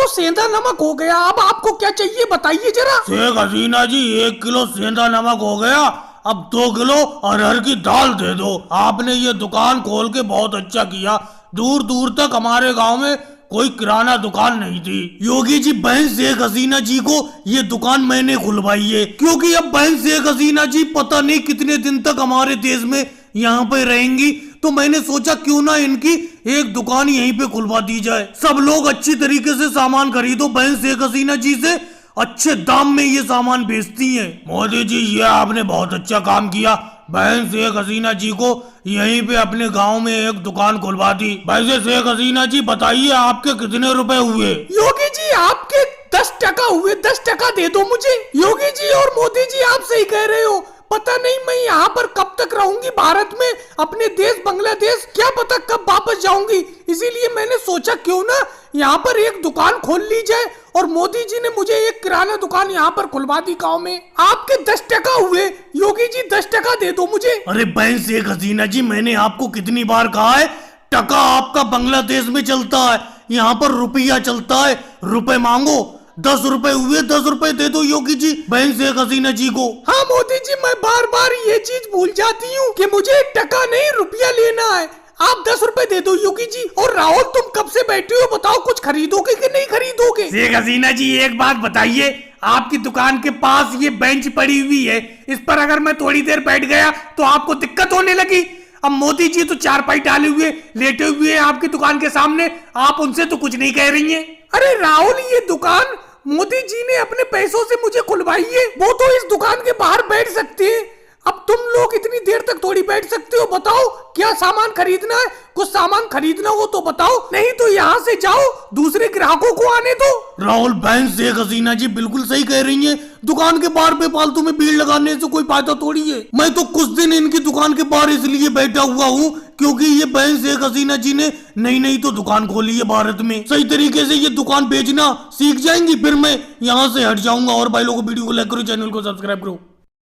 Kilo सेंधा नमक हो गया। अब आपको क्या चाहिए बताइए जरा। शेख हसीना जी 1 किलो सेंधा नमक हो गया, अब 2 किलो अरहर की दाल दे दो। आपने ये दुकान खोल के बहुत अच्छा किया, दूर दूर तक हमारे गांव में कोई किराना दुकान नहीं थी। योगी जी बहन शेख हसीना जी को ये दुकान मैंने खुलवाई है, क्योंकि अब बहन शेख हसीना जी पता नहीं कितने दिन तक हमारे देश में यहाँ पे रहेंगी, तो मैंने सोचा क्यों ना इनकी एक दुकान यहीं पे खुलवा दी जाए। सब लोग अच्छी तरीके से सामान खरीदो, बहन शेख हसीना जी से अच्छे दाम में ये सामान बेचती हैं। मोदी जी ये आपने बहुत अच्छा काम किया, बहन शेख हसीना जी को यहीं पे अपने गांव में एक दुकान खुलवा दी। वैसे शेख हसीना जी बताइए आपके कितने रुपए हुए? योगी जी आपके 10 टका हुए, 10 टका दे दो मुझे। योगी जी और मोदी जी आप सही कह रहे हो, पता नहीं मैं यहाँ पर कब तक रहूंगी भारत में, अपने देश बांग्लादेश क्या पता कब वापस जाऊंगी। इसीलिए मैंने सोचा क्यों ना यहाँ पर एक दुकान खोल ली जाए, और मोदी जी ने मुझे एक किराना दुकान यहाँ पर खुलवा दी गाँव में। आपके 10 टका हुए योगी जी, 10 टका दे दो मुझे। अरे बहन शेख हसीना जी मैंने आपको कितनी बार कहा है, टका आपका बांग्लादेश में चलता है, यहाँ पर रुपया चलता है। रुपए मांगो, 10 रुपए हुए, 10 रुपए दे दो योगी जी बहन शेख हसीना जी को। हाँ मोदी जी मैं बार बार ये चीज भूल जाती हूँ कि मुझे टका नहीं रुपया लेना है। आप 10 रुपए दे दो योगी जी। और राहुल तुम कब से बैठे हो, बताओ कुछ खरीदोगे कि नहीं खरीदोगे? शेख हसीना जी एक बात बताइए, आपकी दुकान के पास ये बेंच पड़ी हुई है, इस पर अगर मैं थोड़ी देर बैठ गया तो आपको दिक्कत होने लगी। अब मोदी जी तो चारपाई डाले हुए लेटे हुए हैं आपकी दुकान के सामने, आप उनसे तो कुछ नहीं कह रही हैं। अरे राहुल ये दुकान मोदी जी ने अपने पैसों से मुझे खुलवाई है, वो तो इस दुकान के बाहर बैठ सकते हैं। अब तुम लोग इतनी देर तक थोड़ी बैठ सकते हो, बताओ क्या सामान खरीदना है? कुछ सामान खरीदना हो तो बताओ, नहीं तो यहाँ से जाओ, दूसरे ग्राहकों को आने दो। राहुल बहन शेख हसीना जी बिल्कुल सही कह रही हैं, दुकान के बाहर बेफालतू में भीड़ लगाने से कोई फायदा थोड़ी है। मैं तो कुछ दिन इनकी दुकान के बाहर इसलिए बैठा हुआ हूँ क्योंकि ये बहन शेख हसीना जी ने नई नई तो दुकान खोली है भारत में, सही तरीके से ये दुकान बेचना सीख जाएंगी, फिर मैं यहाँ से हट जाऊंगा। और भाई लोगों वीडियो को लाइक करो, चैनल को सब्सक्राइब करो।